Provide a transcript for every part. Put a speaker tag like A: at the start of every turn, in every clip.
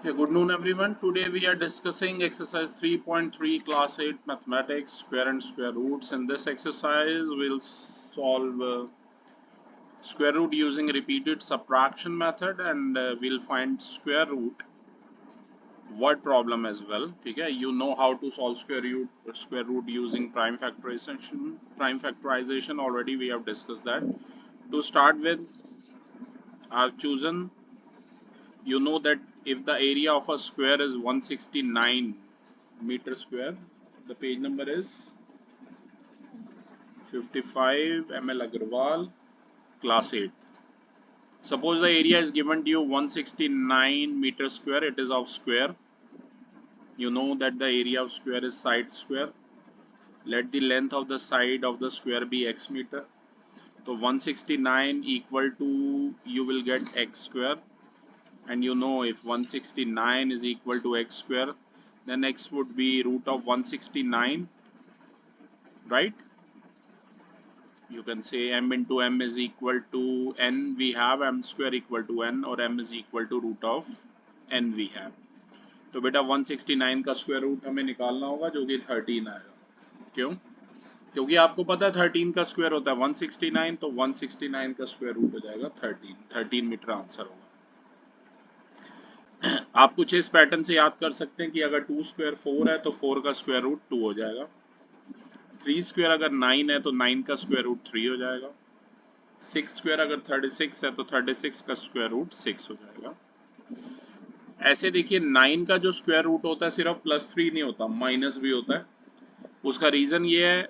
A: Okay, good noon everyone. Today we are discussing exercise 3.3 class 8 mathematics square and square roots. In this exercise we'll solve square root using repeated subtraction method and we'll find square root word problem as well. Okay, you know how to solve square root using prime factorization already we have discussed that. To start with, I've chosen, you know that if the area of a square is 169 meter square, the page number is 55 ML Agarwal, class 8. Suppose the area is given to you 169 meter square, it is of square. You know that the area of square is side square. Let the length of the side of the square be x meter. So 169 equal to, you will get x square. And you know if 169 is equal to x square, then x would be root of 169, right? You can say m into m is equal to n, we have m square equal to n, और m is equal to root of n we have. तो बेटा 169 का square root हमें निकालना होगा जो कि 13 आएगा. क्यों? क्योंकि आपको पता है 13 का स्क्वायर होता है 169, तो 169 का स्क्वायर रूट हो जाएगा 13 मीटर आंसर होगा. आप कुछ इस पैटर्न से याद कर सकते हैं कि अगर 2 स्क्वायर 4 है तो 4 का स्क्वायर रूट 2 हो जाएगा. 3 स्क्वायर अगर 9 है तो 9 का स्क्वायर रूट 3 हो जाएगा. 6 स्क्वायर अगर 36 है तो 36 का स्क्वायर रूट 6 हो जाएगा. ऐसे देखिए 9 का जो स्क्वायर रूट होता है सिर्फ +3 नहीं होता, माइनस भी होता है. उसका रीज़न ये है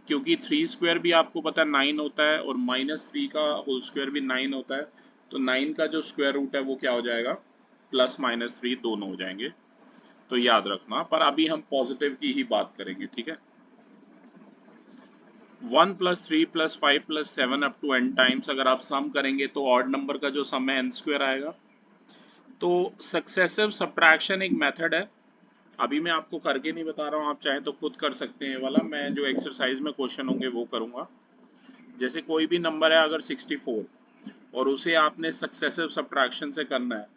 A: क्योंकि 3 स्क्वायर भी आपको पता है 9 होता है और -3 का होल स्क्वायर भी 9 होता है. तो 9 का जो स्क्वायर रूट है वो क्या हो जाएगा, +-3 दोनों हो जाएंगे. तो याद रखना, पर अभी हम पॉजिटिव की ही बात करेंगे, ठीक है. 1 + 3 + 5 + 7 अप टू n टाइम्स अगर आप सम करेंगे तो ऑड नंबर का जो सम है n स्क्वायर आएगा. तो सक्सेसिव सब्ट्रैक्शन एक मेथड है, अभी मैं आपको करके नहीं बता रहा हूँ, आप चाहें तो खुद कर सकते हैं. वाला मैं जो एक्सरसाइज में क्वेश्चन होंगे वो करूँगा. जैसे कोई भी नंबर है अगर 64 और उसे आपने सक्सेसिव सब्ट्रैक्शन से करना है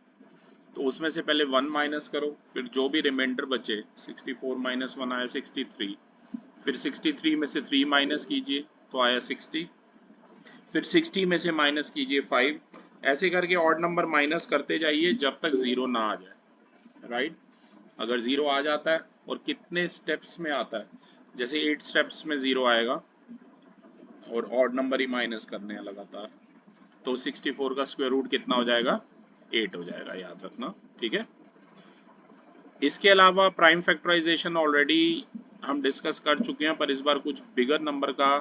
A: तो उसमें से पहले 1 माइनस करो, फिर जो भी रिमाइंडर बचे 64 - 1 आया 63, फिर 63 में से 3 माइनस कीजिए तो आया 60, फिर 60 में से माइनस कीजिए 5. ऐसे करके ऑड नंबर माइनस करते जाइए जब तक 0 ना आ जाए, राइट. अगर 0 आ जाता है, और कितने स्टेप्स में आता है, जैसे 8 स्टेप्स में 0 आएगा और ऑड नंबर ही माइनस करने हैं लगातार, तो 64 का स्क्वायर रूट कितना हो जाएगा, 8 हो जाएगा, याद रखना, ठीक है. इसके अलावा प्राइम फैक्टराइजेशन ऑलरेडी हम डिस्कस कर चुके हैं, पर इस बार कुछ बिगर नंबर का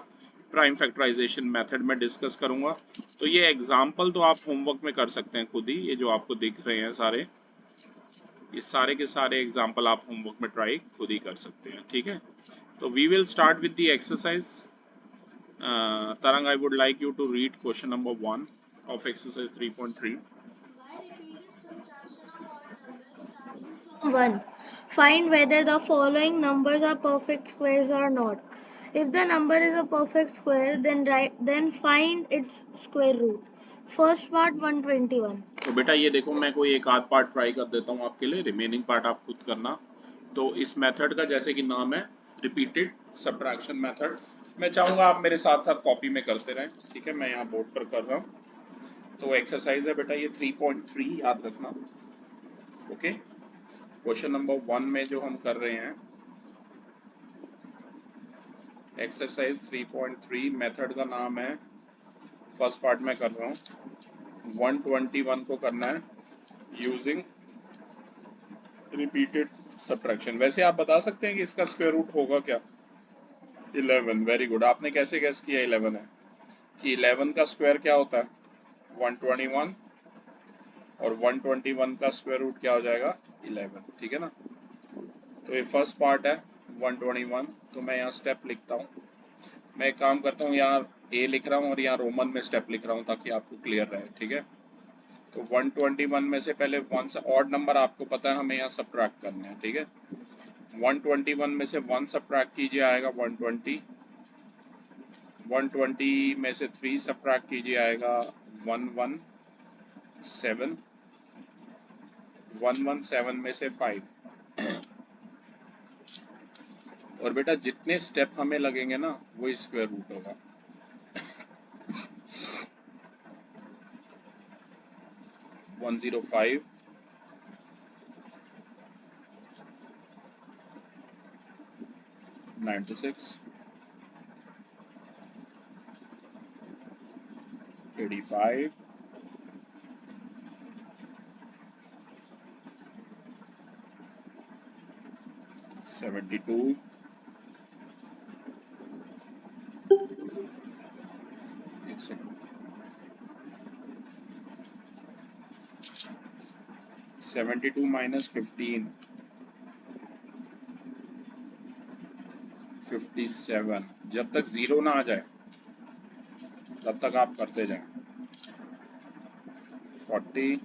A: प्राइम फैक्टराइजेशन मेथड में डिस्कस करूंगा. तो ये एग्जांपल तो आप होमवर्क में कर सकते हैं खुद ही, ये जो आपको दिख रहे हैं सारे, ये सारे के सारे एग्जांपल आप होमवर्क में ट्राई खुद ही कर सकते हैं, ठीक है. तो we will start with the exercise. Tarang, I would like you to read question number 1 of exercise 3.3.
B: By repeated subtraction of odd numbers starting from 1, find whether the following numbers are perfect squares or not. If the number is a perfect square, then find its square root. First part 121.
A: तो बेटा ये देखो, मैं कोई एक आध part try कर देता हूँ आपके लिए, रिमेनिंग पार्ट आप खुद करना. तो इस मेथड का जैसे कि नाम है रिपीटेड सब्ट्रैक्शन मेथड, मैं चाहूँगा आप मेरे साथ साथ कॉपी में करते रहें, ठीक है. मैं यहाँ बोर्ड पर कर रहा हूँ. तो एक्सरसाइज है बेटा ये 3.3, याद रखना, ओके. क्वेश्चन नंबर 1 में जो हम कर रहे हैं एक्सरसाइज 3.3, मेथड का नाम है, फर्स्ट पार्ट में कर रहा हूँ 121 को करना है यूजिंग रिपीटेड सब्ट्रैक्शन. वैसे आप बता सकते हैं कि इसका स्क्वायर रूट होगा क्या, 11. Very good. आपने कैसे गैस किया 11 है, कि 11 का स्क्वायर क्या होता है 121, और 121 का स्क्वायर रूट क्या हो जाएगा 11, ठीक है ना. तो ये फर्स्ट पार्ट है 121. तो मैं यहाँ स्टेप लिखता हूँ. मैं एक काम करता हूँ, यहाँ ए लिख रहा हूँ और यहाँ रोमन में स्टेप लिख रहा हूँ ताकि आपको क्लियर रहे, ठीक है. तो 121 में से पहले वन से ऑड नंबर आपको पता है हमें यहाँ सब्ट्रैक्ट करने हैं, ठीक है. 121 में से 1 सब्ट्रैक्ट कीजिए आएगा 120. 120 में से 3 सब्ट्रैक्ट कीजिए आएगा 117. 117 में से 5। और बेटा जितने स्टेप हमें लगेंगे ना वो स्क्वायर रूट होगा। 105 96 85 72 एक सेकंड 72 माइनस 15 57। जब तक जीरो ना आ जाए तब तक आप करते जाएं। 40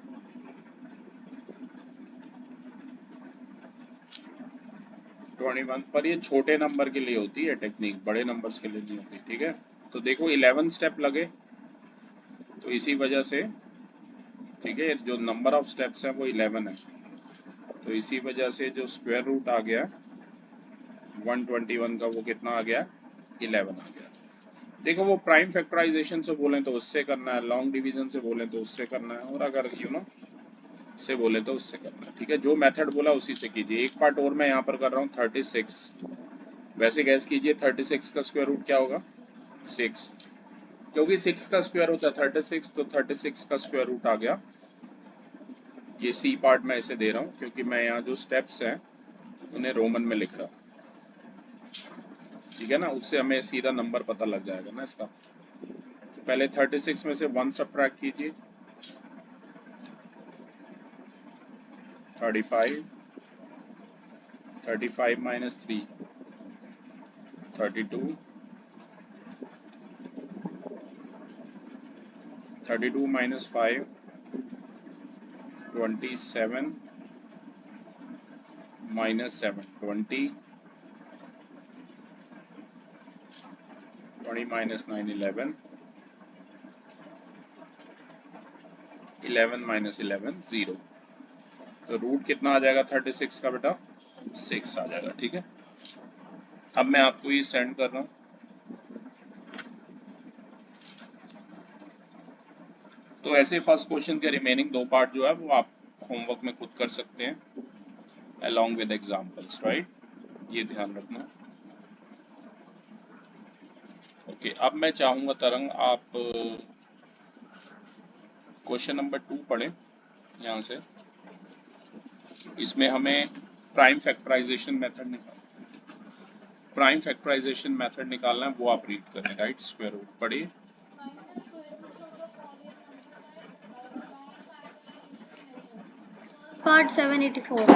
A: 21। पर ये छोटे नंबर के लिए होती है टेक्निक, बड़े नंबर्स के लिए नहीं होती, ठीक है। तो देखो 11 स्टेप लगे तो इसी वजह से, ठीक है, जो नंबर ऑफ स्टेप्स है वो 11 है, तो इसी वजह से जो स्क्वायर रूट आ गया 121 का वो कितना आ गया 11 आ गया। देखो वो प्राइम फैक्टराइजेशन से बोलें तो उससे करना है, लॉन्ग डिवीजन से बोलें तो उससे करना है, और अगर से बोले तो उससे करना है, ठीक है। जो मेथड बोला उसी से कीजिए। एक पार्ट और मैं यहाँ पर कर रहा हूँ 36। वैसे गैस कीजिए 36 का स्क्वायर रूट क्या होगा 6, क्योंकि 6 का स्क्वायर होता है 36, तो 36 का स्क्वायर रूट आ गया। ये सी पार्ट मैं इसे दे रहा हूँ क्योंकि मैं यहाँ जो स्टेप्स हैं उन्हें रोमन में लिख रहा हूँ, ठीक है ना, उससे हमें सीधा नंबर पता लग जाएगा ना इसका। तो पहले 36 में से 1 सब्ट्रैक्ट कीजिए, 35, 35 minus 3 32, 32 minus 5 27 minus 7 20, 20 minus 9 11, 11 minus 11 0। तो रूट कितना आ जाएगा 36 का बेटा 6 आ जाएगा, ठीक है। अब मैं आपको ये सेंड कर रहा हूँ। तो ऐसे फर्स्ट क्वेश्चन के रिमेनिंग दो पार्ट जो है वो आप होमवर्क में खुद कर सकते हैं along with examples, right? ये ध्यान रखना। ओके, अब मैं चाहूंगा तरंग आप क्वेश्चन नंबर 2 पढ़ें यहाँ से। इसमें हमें प्राइम फैक्टराइजेशन मेथड निकालना है, वो आप रीड करें। राइट, स्क्वायर रूट पढ़िए।
B: Part 784.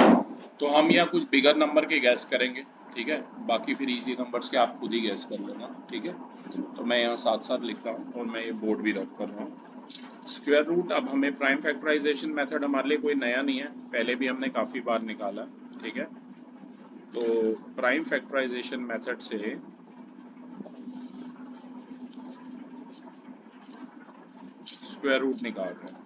A: तो हम यहाँ कुछ बिगर नंबर के गैस करेंगे, ठीक है, बाकी फिर इजी नंबर्स के आप खुद ही गैस कर लेना, ठीक है। तो मैं यहाँ साथ साथ लिख रहा हूँ और मैं ये बोर्ड भी रख कर रहा हूँ। स्क्वायर रूट, अब हमें प्राइम फैक्टराइजेशन मेथड हमारे लिए कोई नया नहीं है, पहले भी हमने काफ़ी बार निकाला, ठीक है। तो प्राइम फैक्टराइजेशन मेथड से स्क्वायर रूट निकाल रहे हैं।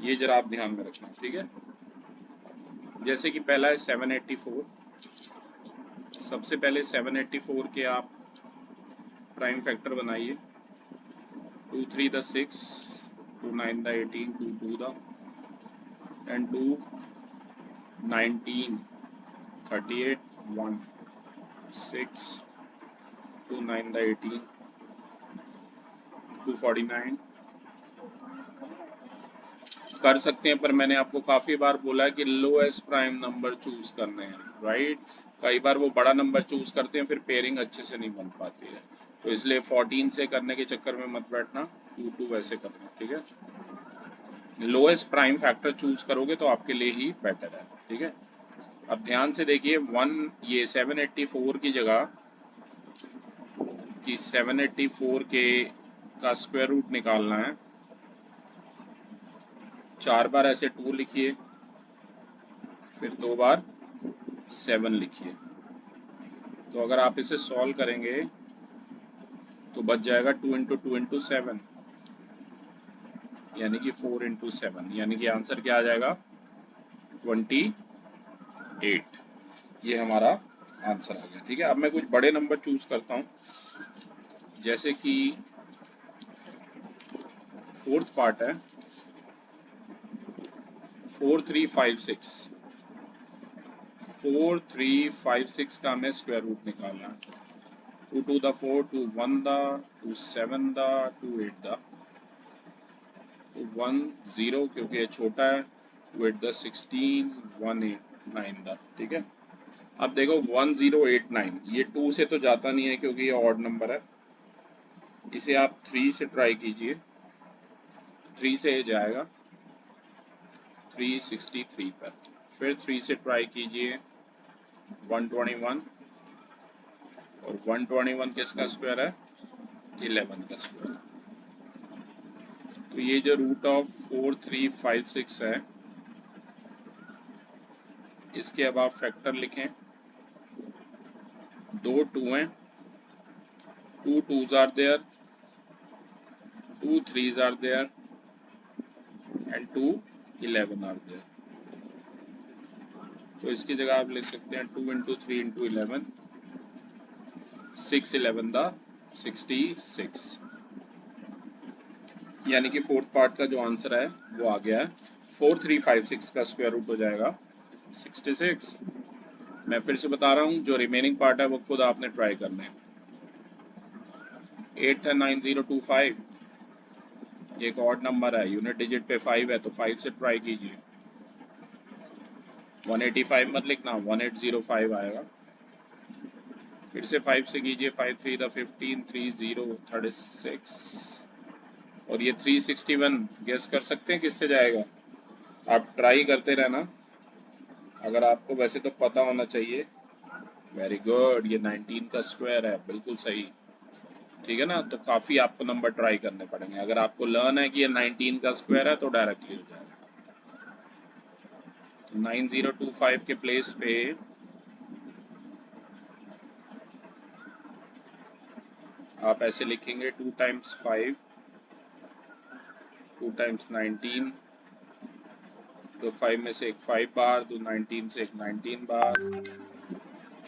A: ये जरा आप ध्यान में रखना, ठीक है। जैसे कि पहला है 784। सबसे पहले 784 के आप प्राइम फैक्टर बनाइए। 2 3 द 6, 2 9 द 18, 2 2 द 10 2 19 38 1 6 2 9 द 18 249 कर सकते हैं। पर मैंने आपको काफ़ी बार बोला है कि लोएस्ट प्राइम नंबर चूज करने हैं, राइट। कई बार वो बड़ा नंबर चूज करते हैं, फिर पेयरिंग अच्छे से नहीं बन पाती है, तो इसलिए 14 से करने के चक्कर में मत बैठना, 2 2 वैसे करना, ठीक है। लोएस्ट प्राइम फैक्टर चूज करोगे तो आपके लिए ही बेटर है, ठीक है। अब ध्यान से देखिए, ये 784 की जगह कि 784 के का स्क्वायर रूट निकालना है, 4 बार ऐसे 2 लिखिए, फिर 2 बार 7 लिखिए, तो अगर आप इसे सॉल्व करेंगे तो बच जाएगा 2 × 2 × 7, यानी कि 4 × 7, यानी कि आंसर क्या आ जाएगा 28। ये हमारा आंसर आ गया। ठीक है, अब मैं कुछ बड़े नंबर चूज करता हूँ, जैसे कि फोर्थ पार्ट है 4356। 4356 का हमें स्क्वायर रूट निकालना है। 2 to the 4, 2 1 the, 2 7 the, 2 8 the, 2 1 0 क्योंकि ये छोटा है, 2 8 the 16, 1 8 9 the। ठीक है, अब देखो 1089 ये 2 से तो जाता नहीं है क्योंकि ये ऑड नंबर है। इसे आप 3 से ट्राई कीजिए, 3 से ये जाएगा 363 पर। फिर 3 से ट्राई कीजिए 121, और 121 किसका स्क्वायर है 11 का स्क्वायर है। तो ये जो रूट ऑफ 4356 है, इसके अब आप फैक्टर लिखें। 2 2 हैं, 2 2s are there, 2 3s are there and 2 11 are there। तो इसकी जगह आप लिख सकते हैं 2 × 3 × 11, 6 11 द 66, यानी कि फोर्थ पार्ट का जो आंसर है वो आ गया है। 4356 का स्क्वायर रूट हो जाएगा 66। मैं फिर से बता रहा हूँ, जो रिमेनिंग पार्ट है वो खुद आपने ट्राई करना है। 8 है 9025, एक ऑड नंबर है, यूनिट डिजिट पे 5 है, तो 5 से ट्राई कीजिए। 185 मत लिखना, 1805 आएगा। फिर से 5 से कीजिए, 5 3 द 15, 3 0 36, और ये 361 गेस कर सकते हैं किससे जाएगा। आप ट्राई करते रहना, अगर आपको वैसे तो पता होना चाहिए। वेरी गुड, ये 19 का स्क्वायर है, बिल्कुल सही। ठीक है ना, तो काफी आपको नंबर ट्राई करने पड़ेंगे। अगर आपको लर्न है कि ये 19 का स्क्वायर है तो डायरेक्टली हो जाएगा। तो 9025 के प्लेस पे आप ऐसे लिखेंगे 2 × 5, 2 × 19, तो 5 में से एक 5 बार, तो 19 से एक 19 बार,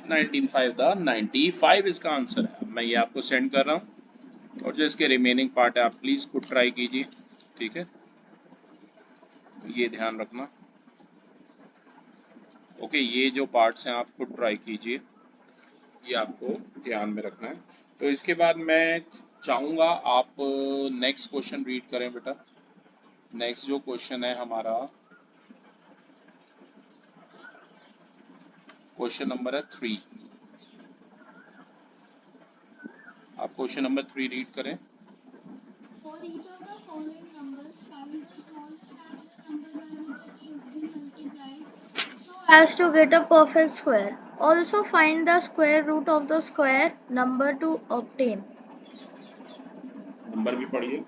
A: 19 5 द 95 इसका आंसर है। मैं ये आपको सेंड कर रहा हूँ, और जो इसके रिमेनिंग पार्ट है आप प्लीज खुद ट्राई कीजिए। ठीक है, ये ध्यान रखना। ओके, ये जो पार्ट्स हैं आप खुद ट्राई कीजिए, ये आपको ध्यान में रखना है। तो इसके बाद मैं चाहूंगा आप नेक्स्ट क्वेश्चन रीड करें बेटा। नेक्स्ट जो क्वेश्चन है हमारा, क्वेश्चन नंबर है 3। आप क्वेश्चन नंबर 3 रीड करें।
B: For each of the following numbers, find the smallest natural number by which it should be multiplied so as to get a perfect square. Also find the square root of the square number to obtain.
A: Number भी पढ़िए।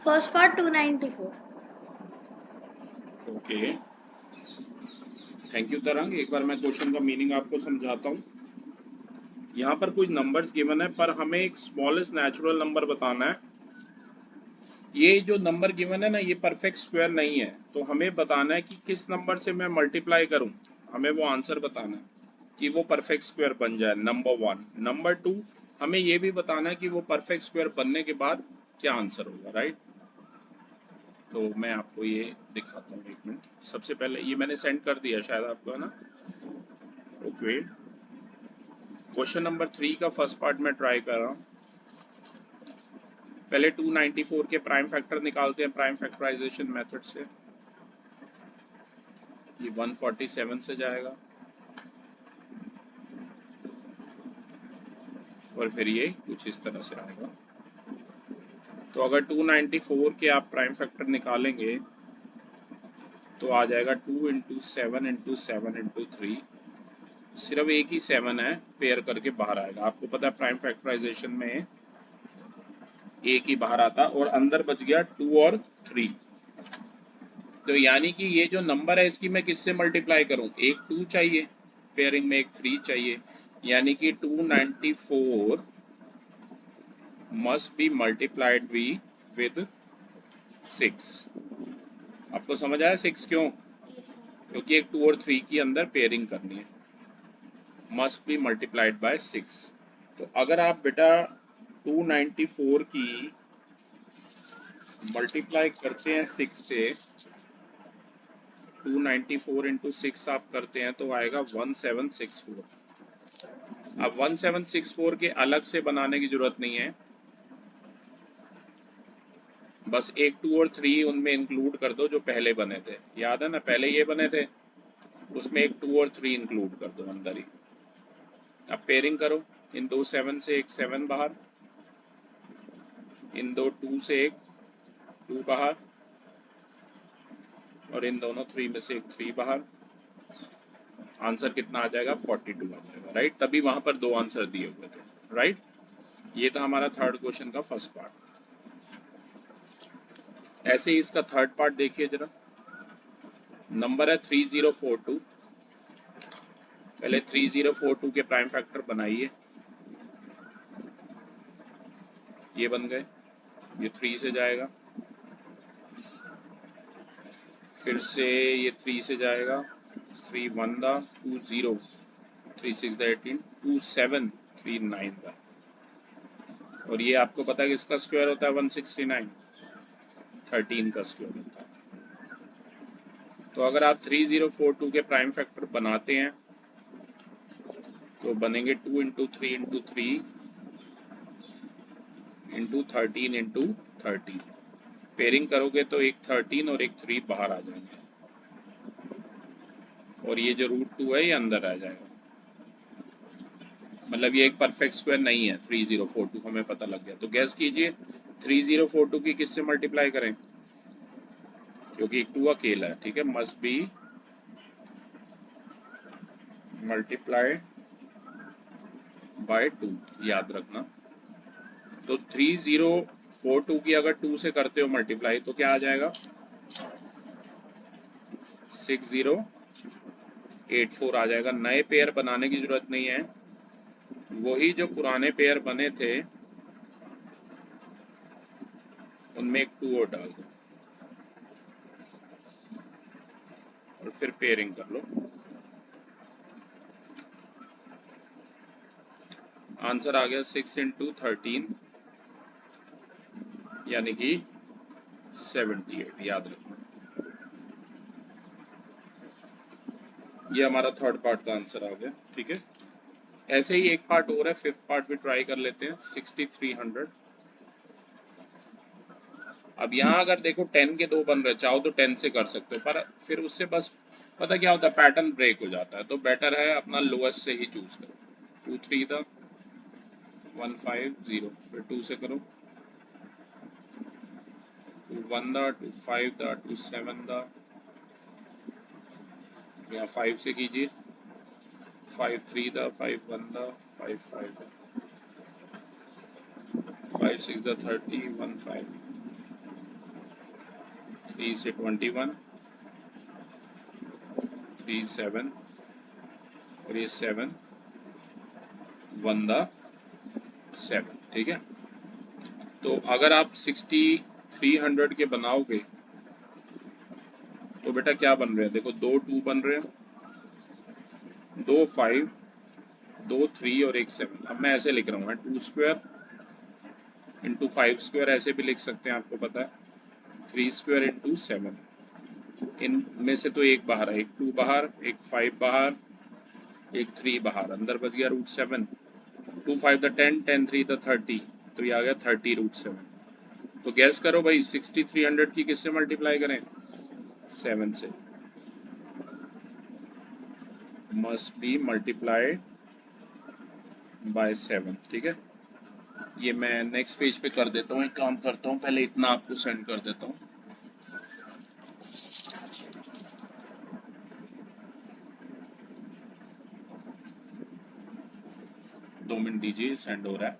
B: First part 294.
A: Okay, thank you तरंग। एक बार मैं question का meaning आपको समझाता हूँ। यहाँ पर कुछ नंबर्स गिवन है, पर हमें एक स्मॉलेस्ट नेचुरल नंबर बताना है। ये जो नंबर गिवन है ना, ये परफेक्ट स्क्वायर नहीं है, तो हमें बताना है कि किस नंबर से मैं मल्टीप्लाई करूं। हमें वो आंसर बताना है कि वो परफेक्ट स्क्वायर बन जाए, नंबर 1। नंबर 2, हमें ये भी बताना है कि वो परफेक्ट स्क्वायर बनने के बाद क्या आंसर होगा, राइट। तो मैं आपको ये दिखाता हूँ, एक मिनट। सबसे पहले ये मैंने सेंड कर दिया शायद आपको, है ना। ओके, क्वेश्चन नंबर 3 का फर्स्ट पार्ट मैं ट्राई कर रहा हूँ। पहले 294 के प्राइम फैक्टर निकालते हैं प्राइम फैक्टराइजेशन मेथड से। ये 147 से जाएगा, और फिर ये कुछ इस तरह से आएगा। तो अगर 294 के आप प्राइम फैक्टर निकालेंगे तो आ जाएगा 2 × 7 × 7 × 3। सिर्फ एक ही 7 है, पेयर करके बाहर आएगा। आपको पता है प्राइम फैक्टराइजेशन में एक ही बाहर आता, और अंदर बच गया 2 और 3। तो यानी कि ये जो नंबर है इसकी मैं किससे मल्टीप्लाई करूं, एक 2 चाहिए पेयरिंग में, एक 3 चाहिए। यानी कि 294 must be multiplied we with 6। आपको समझ आया 6 क्यों?
B: Yes, sir.
A: क्योंकि एक 2 और 3 की अंदर पेयरिंग करनी है। Must be multiplied by 6। तो अगर आप बेटा 294 की मल्टीप्लाई करते हैं 6 से, 294 इंटू 6 आप करते हैं तो आएगा 1764। अब 1764 के अलग से बनाने की जरूरत नहीं है, बस एक 2 और 3 उनमें इंक्लूड कर दो जो पहले बने थे। याद है ना, पहले ये बने थे, उसमें एक 2 और 3 इंक्लूड कर दो अंदर ही। अब पेयरिंग करो, इन दो 7 से एक 7 बाहर, इन दो 2 से एक 2 बाहर, और इन दोनों 3 में से एक 3 बाहर। आंसर कितना आ जाएगा? 42 आ जाएगा, राइट। तभी वहां पर दो आंसर दिए हुए थे, राइट। ये था हमारा थर्ड क्वेश्चन का फर्स्ट पार्ट। ऐसे ही इसका थर्ड पार्ट देखिए जरा। नंबर है 3042। पहले 3042 के प्राइम फैक्टर बनाइए। ये बन गए, ये 3 से जाएगा, फिर से ये 3 से जाएगा, 3 1 दा, 2 0, 3 6 दा 18, 2 7, 3 9 दा। और ये आपको पता है कि इसका स्क्वायर होता है 169, 13 का स्क्वायर होता है। तो अगर आप 3042 के प्राइम फैक्टर बनाते हैं तो बनेंगे 2 into 3 into 3 into 13 into 13। Pairing करोगे तो एक 13 और एक 3 बाहर आ जाएंगे, और ये जो √2 है ये अंदर आ जाएगा। मतलब ये एक परफेक्ट स्क्वायर नहीं है 3042, हमें पता लग गया। तो गैस कीजिए 3042 की किससे मल्टीप्लाई करें, क्योंकि 2 अकेला है, ठीक है। मस्ट बी मल्टीप्लाई बाय 2, याद रखना। तो 3042 की अगर 2 से करते हो मल्टीप्लाई तो क्या आ जाएगा? 6084 आ जाएगा। नए पेयर बनाने की जरूरत नहीं है, वही जो पुराने पेयर बने थे उनमें एक 2 और डाल दो और फिर पेयरिंग कर लो। आंसर आ गया 6 इंटू 13 यानी कि 78, याद रखना। ये हमारा थर्ड पार्ट का आंसर आ गया, ठीक है। ऐसे ही एक पार्ट और है, फिफ्थ पार्ट भी ट्राई कर लेते हैं। 6300। अब यहाँ अगर देखो 10 के दो बन रहे, चाहो तो 10 से कर सकते हो, पर फिर उससे बस पता क्या होता है, पैटर्न ब्रेक हो जाता है। तो बेटर है अपना लोएस्ट से ही चूज करो। 2 3 दा 150, फिर 2 से करो, 2 1 दा, 2 5 दा, 2 7 दा, यहाँ 5 से कीजिए, 5 3 दा, 5 1 दा, 5 5 दा, 5 6 दा 30, 1 5, 3 से 21, 3 7, और ये 7 1 दा 7, ठीक है। तो अगर आप 6300 के बनाओगे तो बेटा क्या बन रहे हैं, देखो 2 2 बन रहे हैं, 2 5, 2 3 और एक 7। अब मैं ऐसे लिख रहा हूँ 2 स्क्वायर इंटू 5 स्क्वायर, ऐसे भी लिख सकते हैं, आपको पता है। 3 स्क्वायर इंटू 7, इनमें से तो एक बाहर है, एक 2 बाहर, एक 5 बाहर, एक 3 बाहर, अंदर बच गया √7। 2 5 द 10, 10 3 द 30, तो ये आ गया 30√7। तो गैस करो भाई 6300 की किससे मल्टीप्लाई करें? 7 से। मस्ट बी मल्टीप्लाइड बाय 7, ठीक है। ये मैं नेक्स्ट पेज पे कर देता हूँ, एक काम करता हूँ, पहले इतना आपको सेंड कर देता हूँ। दो मिनट दीजिए, सेंड हो रहा है।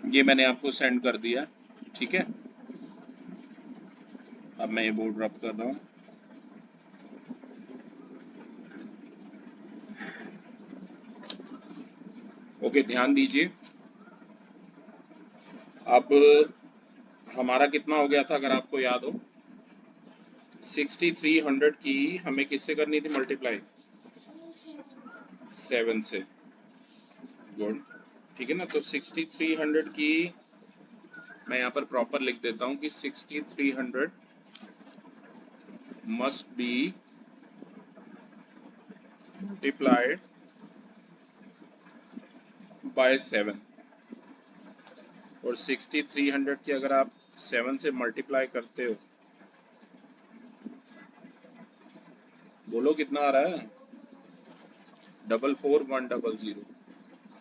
A: ये मैंने आपको सेंड कर दिया। ठीक है, अब मैं ये बोर्ड रब कर रहा हूँ। ओके, ध्यान दीजिए। अब हमारा कितना हो गया था, अगर आपको याद हो, 6300 की हमें किससे करनी थी मल्टीप्लाई? 7 से। गुड, ठीक है ना। तो 6300 की मैं यहाँ पर प्रॉपर लिख देता हूँ कि 6300 मस्ट बी मल्टीप्लाइड बाय 7। और 6300 की अगर आप 7 से मल्टीप्लाई करते हो, बोलो कितना आ रहा है? 44100।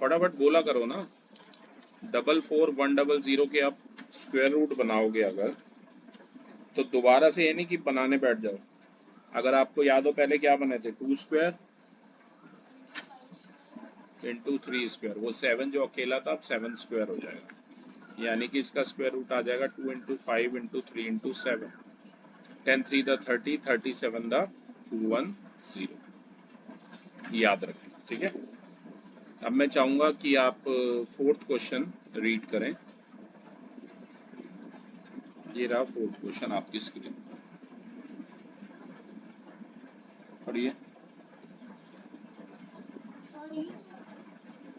A: फटाफट बोला करो ना। 44100 के आप स्क्वायर रूट बनाओगे अगर, तो दोबारा से ये नहीं कि बनाने बैठ जाओ। अगर आपको याद हो पहले क्या बने थे, 2 स्क्वायर इंटू 3 स्क्वायर, वो 7 जो अकेला था अब 7 स्क्वायर हो जाएगा, यानी कि इसका स्क्वायर रूट आ जाएगा 2 into 5 into 3 into 7। 10 3 the 30, 37 the 210। याद रखें, ठीक है। अब मैं चाहूंगा कि आप फोर्थ क्वेश्चन रीड करें। ये रहा फोर्थ क्वेश्चन आपकी स्क्रीन पर, पढ़िए।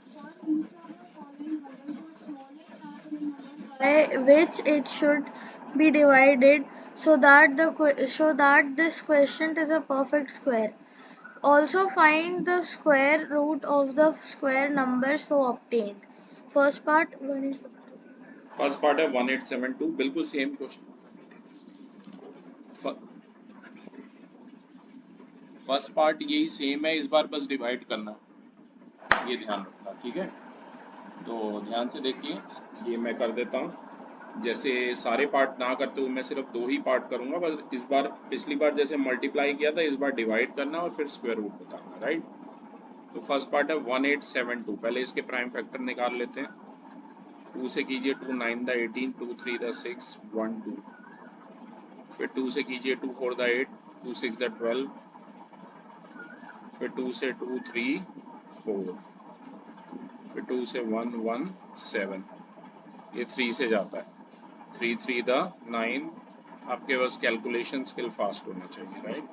B: For each of the following numbers, the smallest natural number by which it should be divided so that this quotient is a perfect square. Also find the square root of the square number so obtained. First part 182.
A: First part है 1872, बिल्कुल same question. First part यही same है, इस बार बस divide करना, ये ध्यान रखना, ठीक है। तो ध्यान से देखिए, ये मैं कर देता हूँ। जैसे सारे पार्ट ना करते हुए मैं सिर्फ 2 ही पार्ट करूंगा बस। इस बार, पिछली बार जैसे मल्टीप्लाई किया था, इस बार डिवाइड करना और फिर स्क्वायर रूट बताना, राइट। तो फर्स्ट पार्ट है 1872। पहले इसके प्राइम फैक्टर निकाल लेते हैं। 2 से कीजिए 2 9 द 18, 2 3 द 6 1 2। फिर 2 से कीजिए 2 4 द 8, 2 6 द 12। फिर 2 से 2 3 4। फिर 2 से 1 1 7। ये 3 से जाता है, 3 3 द 9। आपके पास कैलकुलेशन स्किल फास्ट होना चाहिए, राइट।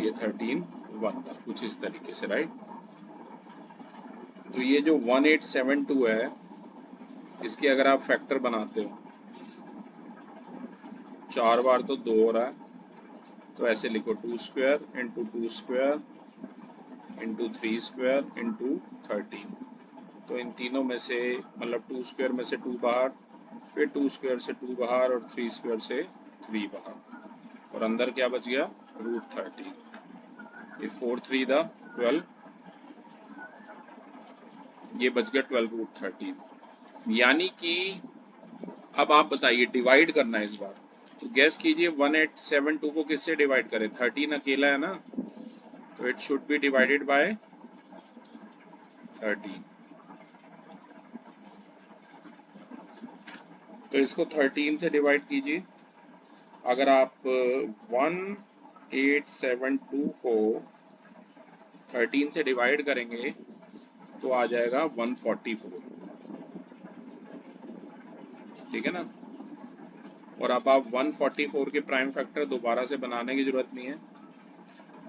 A: ये 13 1 था, कुछ इस तरीके से, राइट। तो ये जो 1872 है, इसके अगर आप फैक्टर बनाते हो, 4 बार तो 2 हो रहा है, तो ऐसे लिखो 2 square into 2 square into 3 square into 13। तो इन तीनों में से, मतलब 2 स्क्वायर में से 2 बाहर, फिर 2 स्क्वायर से 2 बाहर और 3 स्क्वायर से 3 बाहर, और अंदर क्या बच गया, रूट 13। ये 4 3 द 12, ये बच गया 12 रूट 13। यानी कि अब आप बताइए, डिवाइड करना है इस बार, तो गैस कीजिए 1872 को किससे डिवाइड करें? 13 अकेला है ना, तो it should be divided by 13। तो इसको 13 से डिवाइड कीजिए। अगर आप 1872 को 13 से डिवाइड करेंगे तो आ जाएगा 144, ठीक है ना। और अब आप 144 के प्राइम फैक्टर दोबारा से बनाने की जरूरत नहीं है।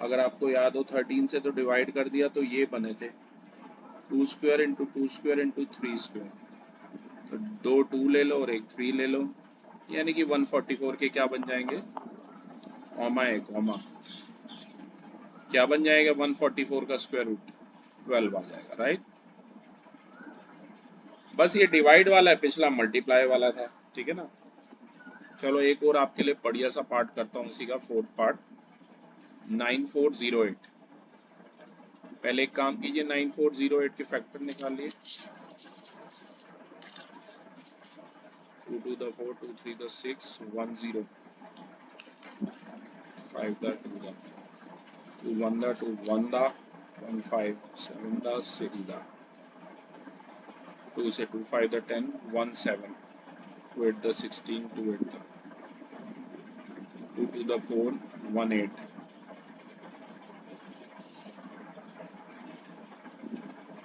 A: अगर आपको याद हो 13 से तो डिवाइड कर दिया, तो ये बने थे 2 square into 2 square into 3 square. तो 2 2 ले लो और एक 3 ले लो, यानी कि 144 के क्या बन जाएंगे, कॉमा है कॉमा, क्या बन जाएगा 144 का स्क्वायर रूट 12 आ जाएगा, राइट। बस ये डिवाइड वाला है, पिछला मल्टीप्लाई वाला था, ठीक है ना। चलो एक और आपके लिए बढ़िया सा पार्ट करता हूँ इसी का, फोर्थ पार्ट 9408। पहले एक काम कीजिए, 9408 के फैक्टर निकालिए। 2 2 the 4, 2 3 the 6 1 0, 5 the 2 the 2 1 the 2 1 the 1 5 7 the 6 the 2 से 2 5 the 10 1 7 2 8 the 16, 2 8 the 2 to the 4, 1 8,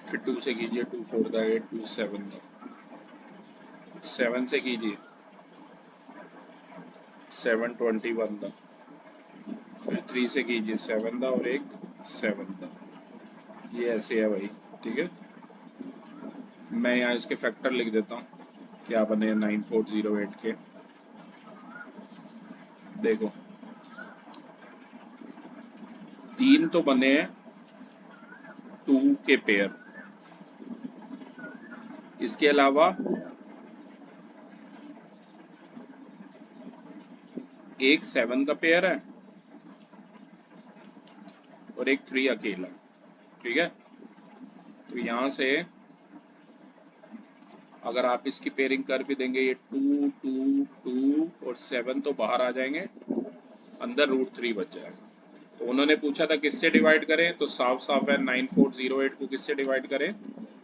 A: फिर 2 से कीजिए 2 4 द 8, 2 7 द 7 से कीजिए 7 21 द, फिर 3 से कीजिए 7 द और एक 7 द। ये ऐसे है भाई, ठीक है। मैं यहाँ इसके फैक्टर लिख देता हूँ, क्या बने 9408 के। देखो 3 तो बने हैं 2 के पेयर, इसके अलावा एक 7 का पेयर है और एक 3 अकेला, ठीक है। तो यहाँ से अगर आप इसकी पेयरिंग कर भी देंगे, ये 2 2 2 और 7 तो बाहर आ जाएंगे, अंदर √3 बच जाएगा। तो उन्होंने पूछा था किससे डिवाइड करें, तो साफ साफ है 9408 को किससे डिवाइड करें,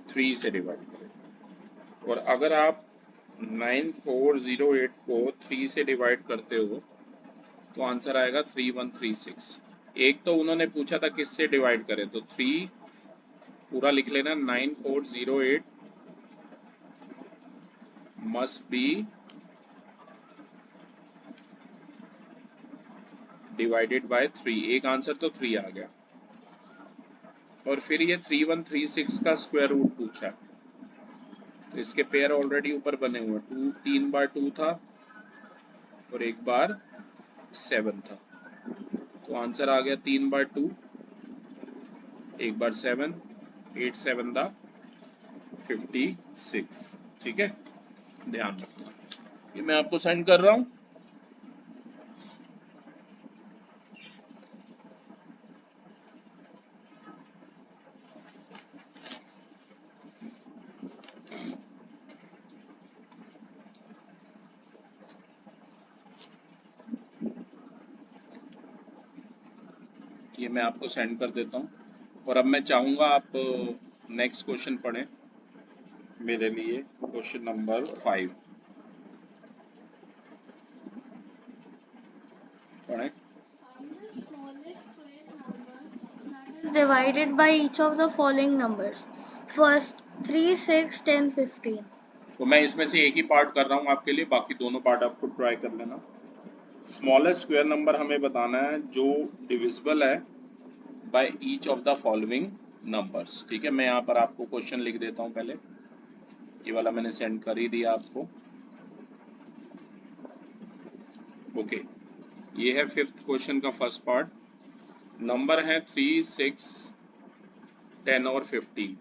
A: 3 से डिवाइड करें। और अगर आप 9408 को 3 से डिवाइड करते हो तो आंसर आएगा 3136। एक तो उन्होंने पूछा था किससे डिवाइड करें, तो 3 पूरा लिख लेना, 9408 must be डिवाइडेड बाय 3। एक आंसर तो 3 आ गया। और फिर ये 3136 का स्क्वायर रूट पूछा, तो इसके पेयर ऑलरेडी ऊपर बने हुए हैं, 2 3 बार 2 था और एक बार 7 था, तो आंसर आ गया 3 बार 2, एक बार 7, 8 7 दा 56, ठीक है। ध्यान रखना, ये मैं आपको सेंड कर रहा हूँ। ये मैं आपको सेंड कर देता हूँ। और अब मैं चाहूँगा आप नेक्स्ट क्वेश्चन पढ़ें मेरे लिए, क्वेश्चन नंबर 5 पढ़ें।
B: Find the smallest square number that is divided by each of the following numbers. First, 3, 6, 10, 15.
A: तो मैं इसमें से एक ही पार्ट कर रहा हूँ आपके लिए, बाकी दोनों पार्ट आप खुद ट्राई कर लेना। स्मॉलेस्ट स्क्वायर नंबर हमें बताना है जो डिविजिबल है by each of the following numbers, ठीक है। मैं यहाँ पर आपको क्वेश्चन लिख देता हूँ पहले, ये वाला मैंने सेंड कर ही दिया आपको। ओके, ये है 5th क्वेश्चन का फर्स्ट पार्ट। नंबर है 3, 6, 10 और 15।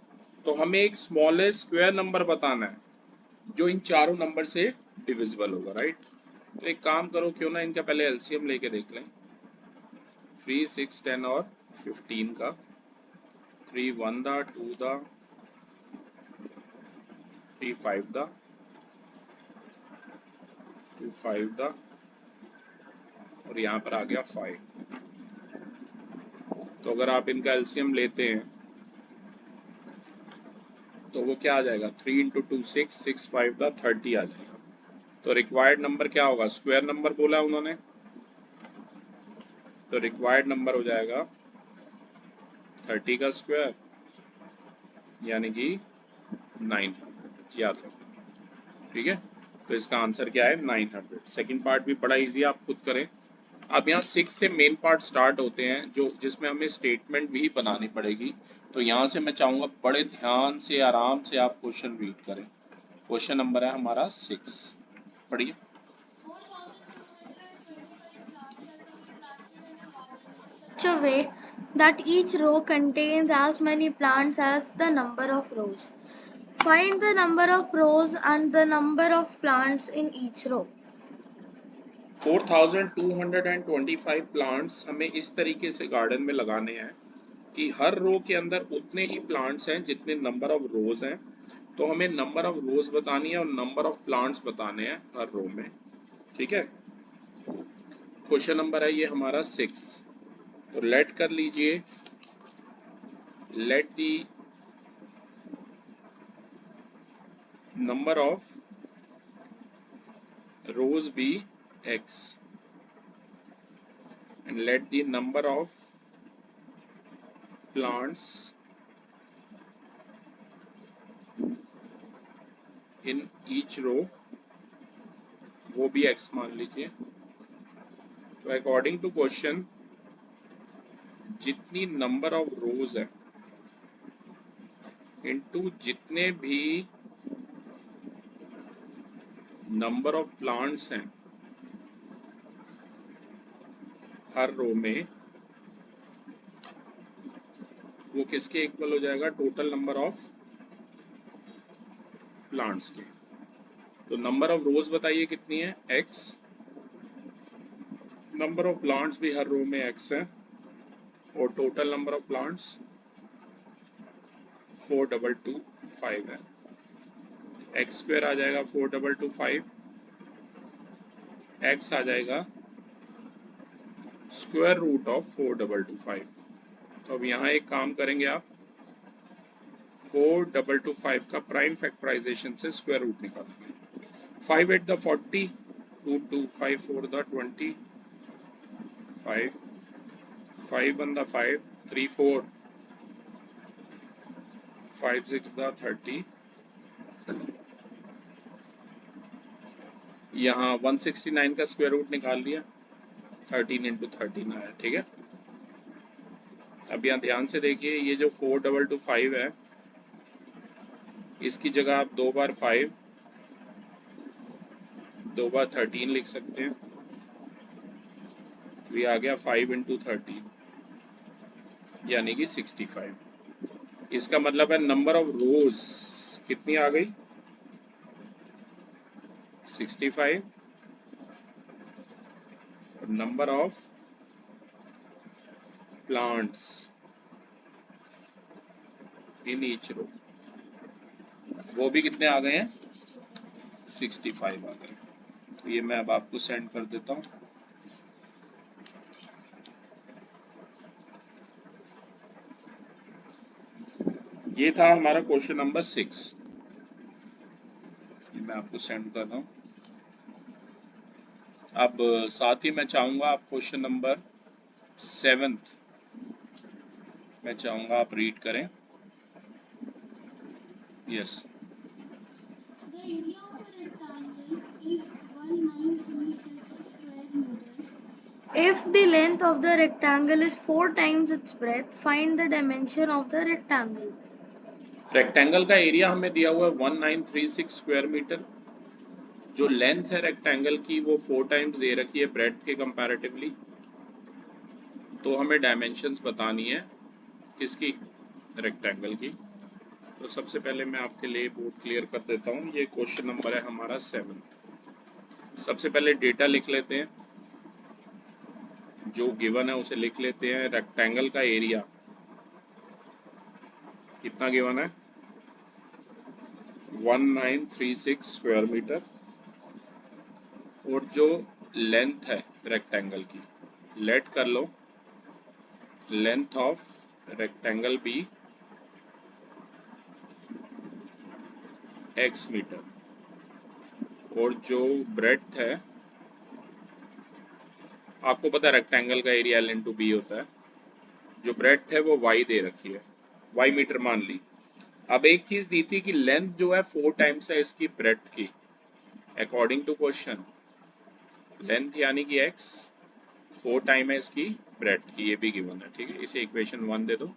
A: तो हमें एक स्मॉलेस्ट स्क्वायर नंबर बताना है जो इन चारों नंबर से डिविजिबल होगा, राइट। तो एक काम करो, क्यों ना इनका पहले एलसीएम लेके देख लें, 3, 6, 10 और 15 का। 3 1 दा, 2 दा, 3 5 दा, 2 5 दा और यहाँ पर आ गया 5। तो अगर आप इनका एलसीएम लेते हैं तो वो क्या आ जाएगा, 3 इंटू 2 6, 6 5 दा 30 आ जाएगा। तो रिक्वायर्ड नंबर क्या होगा, स्क्वायर नंबर बोला उन्होंने, तो रिक्वायर्ड नंबर हो जाएगा 30 का स्क्वायर यानी कि 900, याद रखो, ठीक है। तो इसका आंसर क्या है, 900। सेकंड पार्ट भी बड़ा इजी, आप खुद करें। अब यहाँ 6 से मेन पार्ट स्टार्ट होते हैं जो जिसमें हमें स्टेटमेंट भी बनानी पड़ेगी। तो यहाँ से मैं चाहूँगा बड़े ध्यान से आराम से आप क्वेश्चन रीड करें। क्वेश्चन नंबर है हमारा 6, पढ़िए।
B: 4,225 plants are to be planted in a garden in such a way that each row contains as many plants as the number of rows. Find the number of rows and the number of plants in each row.
A: 4,225 plants हमें इस तरीके से garden में लगाने हैं कि हर रो के अंदर उतने ही प्लांट्स हैं जितने नंबर ऑफ रोज हैं। तो हमें नंबर ऑफ रोज बतानी है और नंबर ऑफ प्लांट्स बताने हैं हर रो में, ठीक है। क्वेश्चन नंबर है ये हमारा 6। तो लेट कर लीजिए, let the number of rows be x and let the number of plants in each row वो भी x मान लीजिए। तो अकॉर्डिंग टू क्वेश्चन जितनी नंबर ऑफ रोज है इनटू जितने भी नंबर ऑफ प्लांट्स हैं हर रो में, वो किसके इक्वल हो जाएगा? टोटल नंबर ऑफ प्लांट्स के। तो नंबर ऑफ रोज बताइए कितनी है? x। नंबर ऑफ प्लांट्स भी हर रो में x है और टोटल नंबर ऑफ प्लांट्स 4225 है। एक्स स्क्वायर आ जाएगा 4225, x आ जाएगा स्क्वायर रूट ऑफ 4225। तो अब यहाँ एक काम करेंगे आप, 4225 का प्राइम फैक्टराइजेशन से स्क्वायर रूट निकालेंगे। 5 8 द 40, 2 2 5 4 द 20, 5 5 1 द 5, 3 4 5 6 द 30। यहाँ 169 का स्क्वायर रूट निकाल लिया, 13 इंटू 13 आया। ठीक है, अब यहाँ ध्यान से देखिए, ये जो 4225 है इसकी जगह आप 2 बार 5 2 बार 13 लिख सकते हैं। तो ये आ गया 5 इंटू 13 यानी कि 65। इसका मतलब है नंबर ऑफ रोज कितनी आ गई? 65। और number of plants in each row वो भी कितने आ गए हैं? 65 आ गए। तो ये मैं अब आपको सेंड कर देता हूँ। ये था हमारा क्वेश्चन नंबर 6। ये मैं आपको सेंड कर रहा हूँ। अब साथ ही मैं चाहूंगा आप क्वेश्चन नंबर 7 मैं चाहूंगा आप रीड करें। Yes.
B: The area of a rectangle is 1936 square meters. If the length of the rectangle is 4 times its breadth, find the dimension of the rectangle.
A: Rectangle का एरिया हमें दिया हुआ है 1936 स्क्वायर मीटर। जो लेंथ है rectangle की वो 4 times they रखी है ब्रेड्थ के कंपैरेटिवली। तो हमें डायमेंशंस बतानी है किसकी? रेक्टेंगल की। तो सबसे पहले मैं आपके लिए बोर्ड क्लियर कर देता हूँ। ये क्वेश्चन नंबर है हमारा 7। सबसे पहले डेटा लिख लेते हैं, जो गिवन है उसे लिख लेते हैं। रेक्टेंगल का एरिया कितना गिवन है? 1936 स्क्वायर मीटर। और जो लेंथ है रेक्टेंगल की, लेट कर लो length of rectangle be x metre, और जो ब्रेड्थ है, आपको पता है रेक्टेंगल का एरिया L इंटू बी होता है, जो ब्रेड्थ है वो y दे रखी है, y मीटर मान ली। अब एक चीज दी थी कि लेंथ जो है 4 टाइम्स है इसकी ब्रेड्थ की। अकॉर्डिंग टू क्वेश्चन लेंथ यानी कि x 4 टाइम है इसकी ब्रेड्थ की, ये भी गिवन है। ठीक है, इसे इक्वेशन 1 दे दो।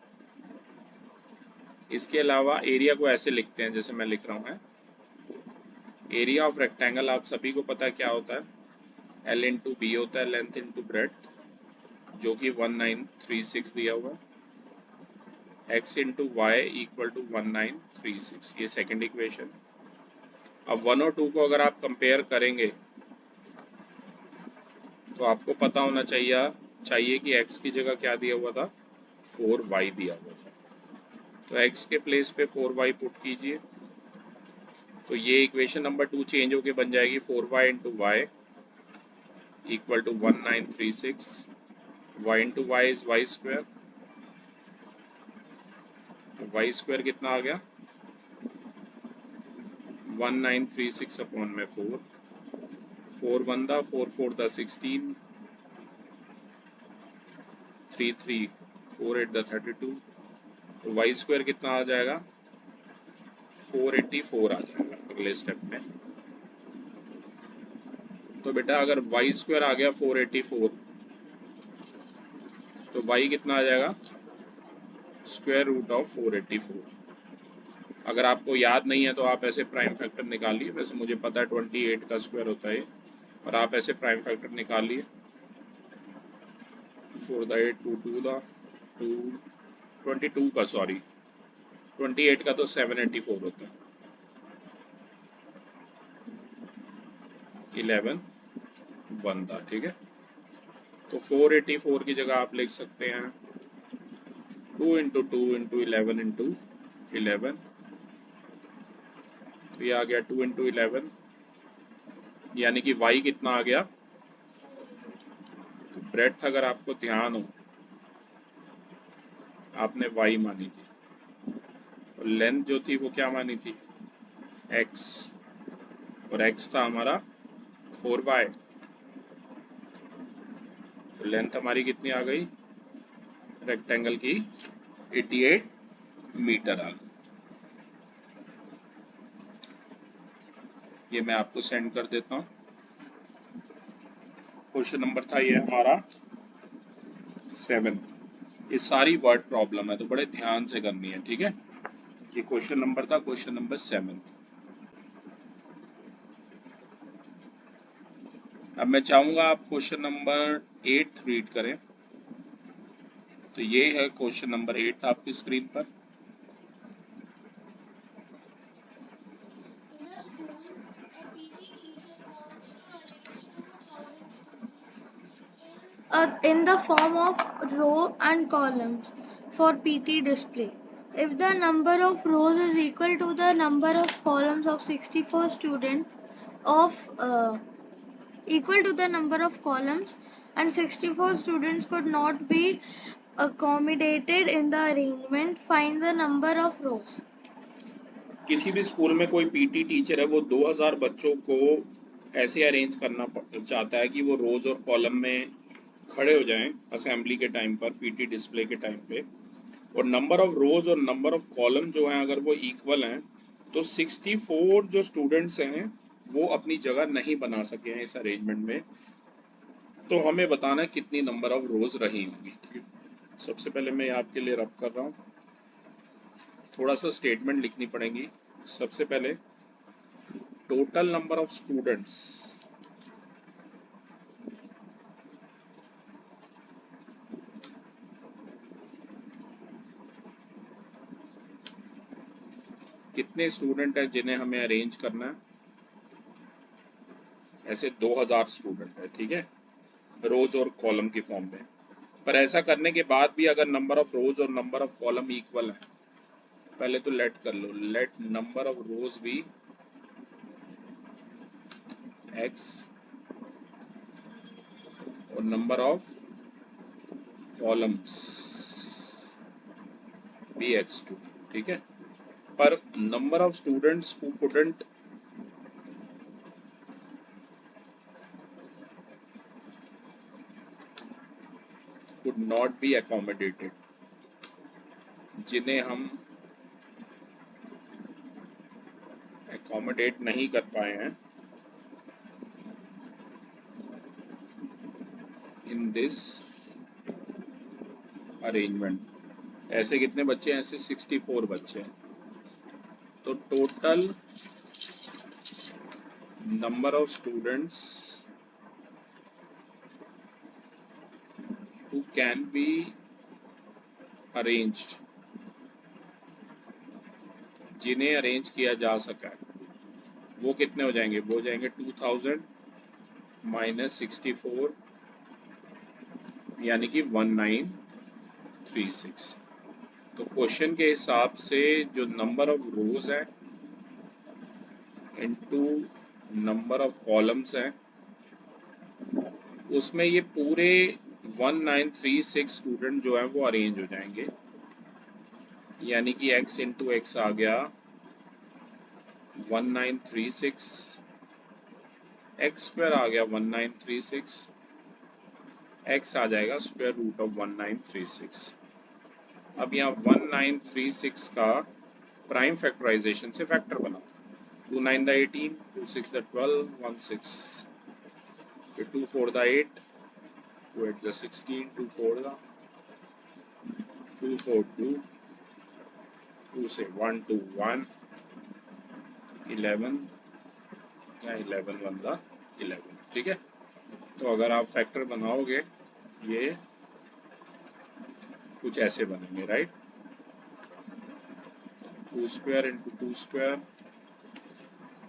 A: इसके अलावा एरिया को ऐसे लिखते हैं जैसे मैं लिख रहा हूँ। एरिया ऑफ रेक्टेंगल आप सभी को पता है क्या होता है? L इंटू बी होता है, लेंथ इंटू ब्रेड्थ, जो कि 1936 दिया हुआ है। x into y equal to 1936, ये सेकेंड इक्वेशन। अब 1 और 2 को अगर आप कंपेयर करेंगे तो आपको पता होना चाहिए कि x की जगह क्या दिया हुआ था? 4y दिया हुआ था। तो x के प्लेस पे 4y पुट कीजिए, तो ये इक्वेशन नंबर 2 चेंज होके बन जाएगी 4y into y equal to 1936। y into y is y square. Y square कितना आ गया? 1936 अपॉन में 4, 4 1 दा 4 4 दा 16, 3 3 4 8 दा 32, तो वाई स्क्वायर कितना आ जाएगा 484 आ जाएगा अगले स्टेप में। तो बेटा अगर वाई स्क्वायर आ गया 484, तो वाई कितना आ जाएगा स्क्वायर रूट ऑफ 484। अगर आपको याद नहीं है तो आप ऐसे प्राइम फैक्टर निकालिए, वैसे मुझे पता है 28 का स्क्वायर होता है, और आप ऐसे प्राइम फैक्टर निकालिए। 4 दा 8 2 2 दा 2 22 का, सॉरी 28 का तो 784 होता है, 11 1 दा, ठीक है। तो 484 की जगह आप लिख सकते हैं 2 इंटू 2 इंटू 11 इंटू 11, तो ये आ गया 2 इंटू 11, यानी कि y कितना आ गया। तो ब्रेड्थ अगर आपको ध्यान हो, आपने y मानी थी, और लेंथ जो थी वो क्या मानी थी x, और x था हमारा 4y, तो लेंथ हमारी कितनी आ गई रेक्टेंगल की 88 मीटर आ गई। ये मैं आपको सेंड कर देता हूँ। क्वेश्चन नंबर था ये हमारा 7। ये सारी वर्ड प्रॉब्लम है तो बड़े ध्यान से करनी है, ठीक है। ये क्वेश्चन नंबर था, क्वेश्चन नंबर 7। अब मैं चाहूंगा आप क्वेश्चन नंबर 8 रीड करें। तो ये है क्वेश्चन नंबर 8 आपकी स्क्रीन पर।
B: In a school, a PT teacher wants to arrange 2,000 students in the form of row and columns for PT display. If the number of rows is equal to the number of columns of 64 students of equal to the number of columns, and 64 students could not be accommodated in the arrangement, find the number of rows.
A: किसी भी school में कोई PT teacher है, वो 2000 बच्चों को ऐसे arrange करना चाहता है कि वो रोज और कॉलम में खड़े हो जाएं असेंबली के टाइम पर, पीटी डिस्प्ले के टाइम पे, और नंबर ऑफ रोज और नंबर ऑफ कॉलम जो हैं अगर वो इक्वल हैं, तो 64 जो स्टूडेंट्स हैं वो अपनी जगह नहीं बना सके हैं इस अरेंजमेंट में। तो हमें बताना है कितनी नंबर ऑफ रोज रही होंगी। सबसे पहले मैं आपके लिए रब कर रहा हूँ, थोड़ा सा स्टेटमेंट लिखनी पड़ेगी। सबसे पहले टोटल नंबर ऑफ स्टूडेंट्स कितने स्टूडेंट है जिन्हें हमें अरेंज करना है। ऐसे 2000 स्टूडेंट है, ठीक है, रोज और कॉलम की फॉर्म में। पर ऐसा करने के बाद भी अगर नंबर ऑफ रोज और नंबर ऑफ कॉलम इक्वल है, पहले तो लेट कर लो, let number of rows be x और number of columns be x2, ठीक है। पर number of students who couldn't could not be accommodated, जिन्हें हम accommodate नहीं कर पाए हैं in this arrangement। ऐसे कितने बच्चे हैं, ऐसे 64 बच्चे हैं। तो total number of students who can be arranged, जिन्हें अरेंज किया जा सका है, वो कितने हो जाएंगे, वो हो जाएंगे 2000 माइनस 64, यानी कि 1936। तो क्वेश्चन के हिसाब से जो नंबर ऑफ रोज है इनटू नंबर ऑफ कॉलम्स है, उसमें ये पूरे 1936 स्टूडेंट जो है वो अरेंज हो जाएंगे, यानी कि x इंटू एक्स आ गया 1936 एक्स स्क्वायर आ गया 1936, एक्स आ जाएगा स्क्वायर रूट ऑफ 1936। अब यहाँ 1936 का प्राइम फैक्टराइजेशन से फैक्टर बनाओ। 2 9 द 18, 2 6 द 12, 1 6, फिर 2 4 द 8, 2 8 द 16, 2 4 द 2 4 2, 2 से 1 2 1, 11 या 11 1 द 11। ठीक है, तो अगर आप फैक्टर बनाओगे ये कुछ ऐसे बनेंगे, right. 2 square into 2 square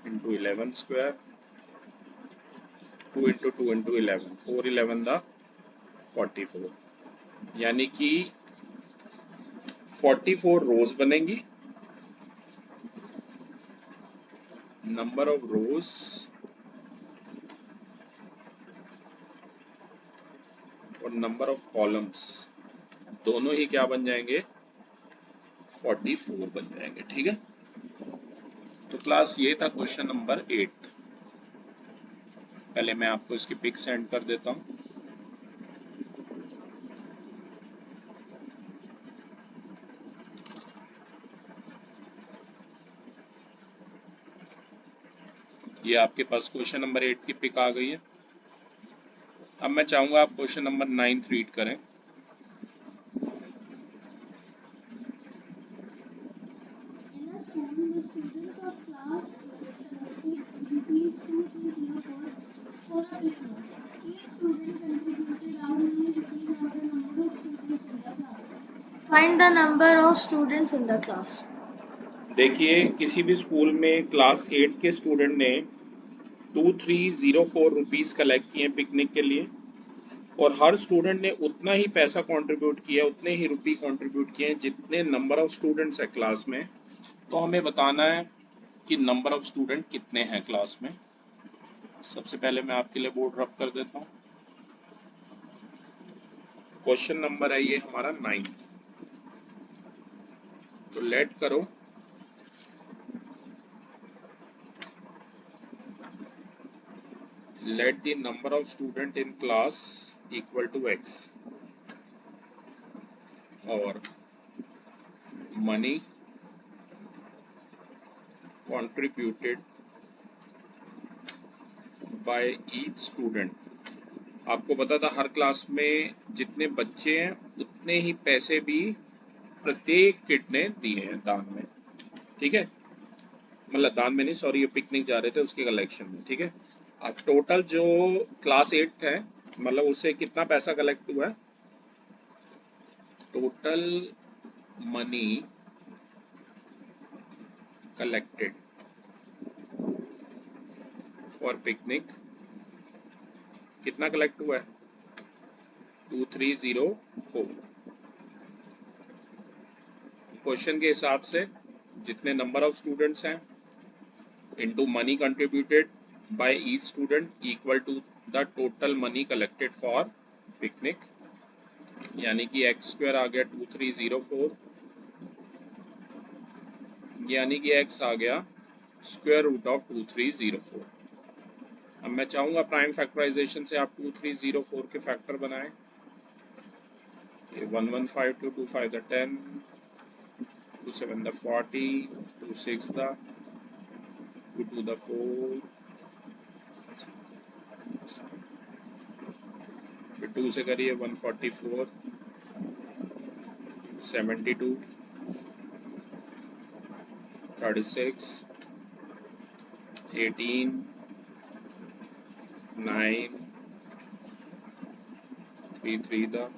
A: into 11 square, 2 into 2 into 11, 4 11 the 44, यानी कि 44 रोज बनेंगी। नंबर ऑफ रोज और नंबर ऑफ कॉलम्स दोनों ही क्या बन जाएंगे, 44 बन जाएंगे। ठीक है, तो क्लास ये था क्वेश्चन नंबर 8। पहले मैं आपको इसकी पिक सेंड कर देता हूँ। ये आपके पास क्वेश्चन नंबर 8 की पिक आ गई है। अब मैं चाहूंगा आप क्वेश्चन नंबर 9 रीड करें।
B: In a school, the students of class 8 collected rupees 2304 for a picnic. Each student contributed as many rupees as the number of students in the class. Find the number of students in the class.
A: देखिए, किसी भी school में class 8 के student ने 2304 rupees collect किए picnic के लिए, और हर स्टूडेंट ने उतना ही पैसा कंट्रीब्यूट किया, उतने ही रुपये कंट्रीब्यूट किए जितने नंबर ऑफ स्टूडेंट्स है क्लास में। तो हमें बताना है कि नंबर ऑफ स्टूडेंट कितने हैं क्लास में। सबसे पहले मैं आपके लिए बोर्ड रब कर देता हूँ। क्वेश्चन नंबर है ये हमारा 9। तो लेट करो let the number of student in class equal to x, और money contributed by each student। आपको पता था हर क्लास में जितने बच्चे हैं उतने ही पैसे भी प्रत्येक किड ने दिए हैं दान में। ठीक है, मतलब दान में नहीं, सॉरी, ये पिकनिक जा रहे थे उसके कलेक्शन में। ठीक है, अब टोटल जो क्लास 8 है मतलब उससे कितना पैसा कलेक्ट हुआ है, total money collected for picnic कितना कलेक्ट हुआ है, 2304। क्वेश्चन के हिसाब से जितने नंबर ऑफ स्टूडेंट्स हैं into money contributed by each student equal to the total money collected for picnic, यानी कि एक्स स्क्वायर आ गया 2304, यानी कि एक्स आ गया स्क्वायर रूट ऑफ 2304। अब मैं चाहूंगा प्राइम फैक्टराइजेशन से आप 2304 के फैक्टर बनाएं। 115 2 2 5 द 10, 2 7 द 40, 2 6 द 2 2 द 4, फिर 2 से करिए 144, 72, 36, 18, 9, 3 3 द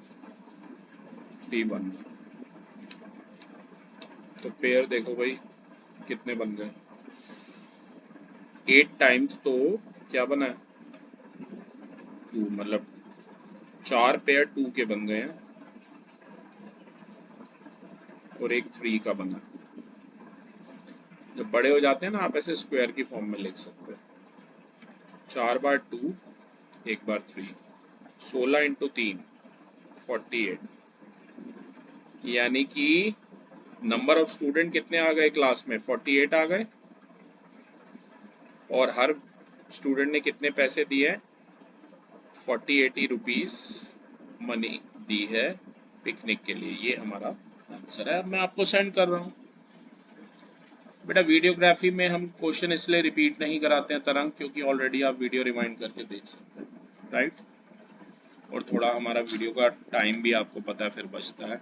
A: 3 1। तो पेयर देखो भाई कितने बन गए, 8 टाइम्स तो क्या बना है 2, मतलब 4 पेयर 2 के बन गए हैं और एक 3 का बना। जब बड़े हो जाते हैं ना आप ऐसे स्क्वायर की फॉर्म में लिख सकते हैं, 4 बार 2 1 बार 3, 16 इंटू 3 48, यानी कि नंबर ऑफ स्टूडेंट कितने आ गए क्लास में, 48 आ गए, और हर स्टूडेंट ने कितने पैसे दिए हैं? 40-80 रुपीज मनी दी है पिकनिक के लिए। ये हमारा आंसर है। अब मैं आपको सेंड कर रहा हूँ। बेटा वीडियोग्राफी में हम क्वेश्चन इसलिए रिपीट नहीं कराते हैं तरंग, क्योंकि ऑलरेडी आप वीडियो रिवाइंड करके देख सकते हैं, राइट। और थोड़ा हमारा वीडियो का टाइम भी आपको पता है फिर बचता है,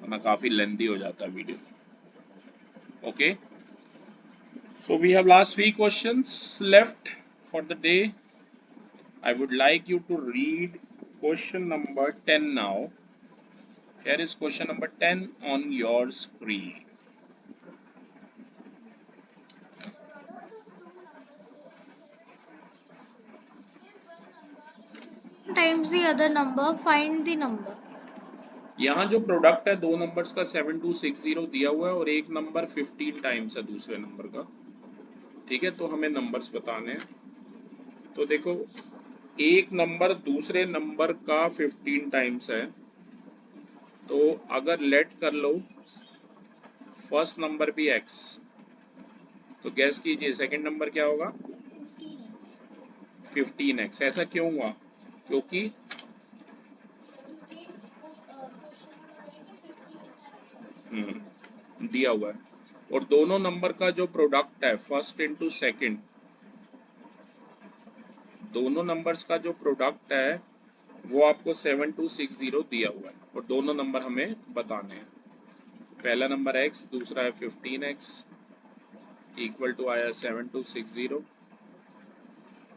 A: वरना काफ़ी लेंथी हो जाता है video. Okay, so we have last 3 questions left for the day. I would like you to read question number 10 now. Here is question number 10 on your screen.
B: Times the other number, find the number.
A: यहाँ जो product है दो numbers का 7260 दिया हुआ है और एक नंबर 15 टाइम्स है दूसरे नंबर का, ठीक है। तो हमें नंबर्स बताने हैं। तो देखो, एक नंबर दूसरे नंबर का 15 टाइम्स है, तो अगर लेट कर लो फर्स्ट नंबर भी x, तो गैस कीजिए सेकंड नंबर क्या होगा? 15x। ऐसा क्यों हुआ? क्योंकि दिया हुआ है, और दोनों नंबर का जो प्रोडक्ट है फर्स्ट इंटू सेकेंड, दोनों नंबर्स का जो प्रोडक्ट है वो आपको 7260 दिया हुआ है, और दोनों नंबर हमें बताने हैं। पहला नंबर x, दूसरा है 15x, इक्वल टू आया 7260,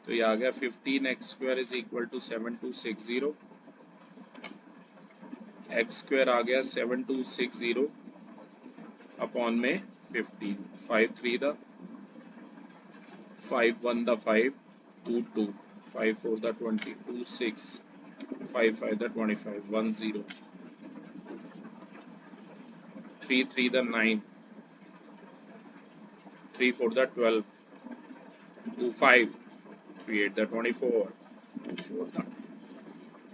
A: तो ये आ गया 15x² is equal to 7260, x² आ गया 7260 अपॉन में 15, 5 3 the 5 1 the 5 2 2 5 4 the 20 2 6 5 5 the 25 1 0 3 3 the 9 3 4 the 12 2 5 3 8 the 24 4 the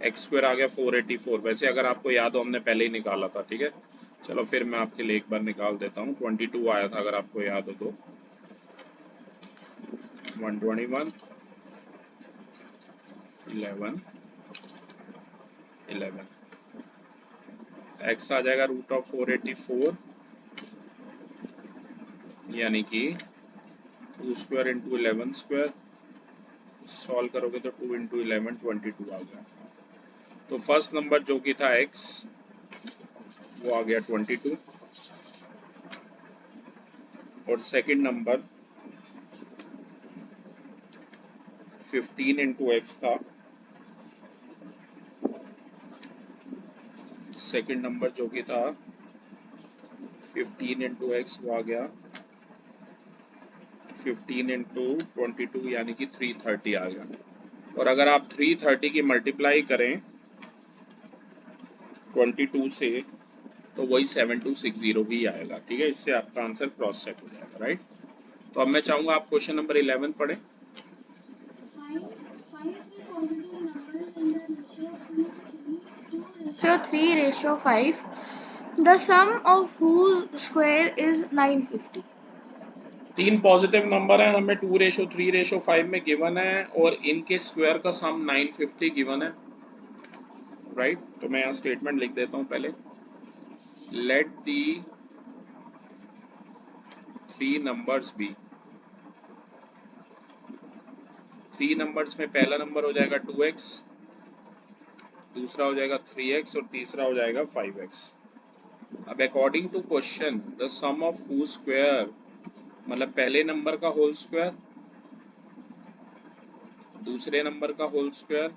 A: x² आ गया 484। वैसे अगर आपको याद हो हमने पहले ही निकाला था, ठीक है। चलो फिर मैं आपके लिए एक बार निकाल देता हूँ। 22 आया था अगर आपको याद हो तो, 121 11 11, x आ जाएगा रूट ऑफ 484, यानी कि 2² इंटू 11², सॉल्व करोगे तो 2 इंटू 11 22 आ गया। तो फर्स्ट नंबर जो कि था x वो आ गया 22, और सेकंड नंबर 15 इंटू x था, सेकंड नंबर जो कि था 15 इंटू x वो आ गया 15 इंटू 22, यानी कि 330 आ गया। और अगर आप 330 की मल्टीप्लाई करें 22 से तो वही 7260 ही आएगा, ठीक है। इससे आपका आंसर क्रॉस चेक हो जाएगा, राइट। तो अब मैं चाहूंगा आप क्वेश्चन नंबर 11 पढ़ें।
B: Ratio 3 ratio 5, the sum of whose square is 950.
A: तीन पॉजिटिव नंबर है, हमें 2:3:5 में गिवन है, और इनके स्क्वायर का सम 950 गिवन है, राइट। तो मैं यहाँ स्टेटमेंट लिख देता हूँ पहले। Let the three numbers be, three numbers में पहला नंबर हो जाएगा 2x, दूसरा हो जाएगा 3x, और तीसरा हो जाएगा 5x। अब according to question the sum of whose square, मतलब पहले नंबर का होल स्क्वायर, दूसरे नंबर का होल स्क्वायर,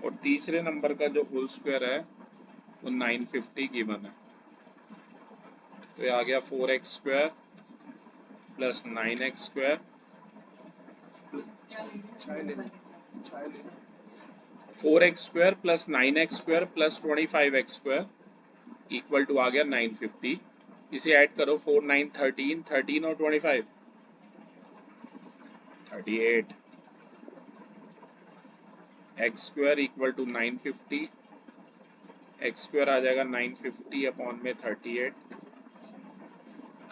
A: और तीसरे नंबर का जो होल स्क्वायर है वो 950 गिवन है। तो ये आ गया 4x² plus 9x², 4x² plus 9x² plus 25x² equal to आ गया 950। इसे ऐड करो, 4 9 13, 13 और 25 38, x² इक्वल टू 950, x² आ जाएगा 950 अपॉन में 38,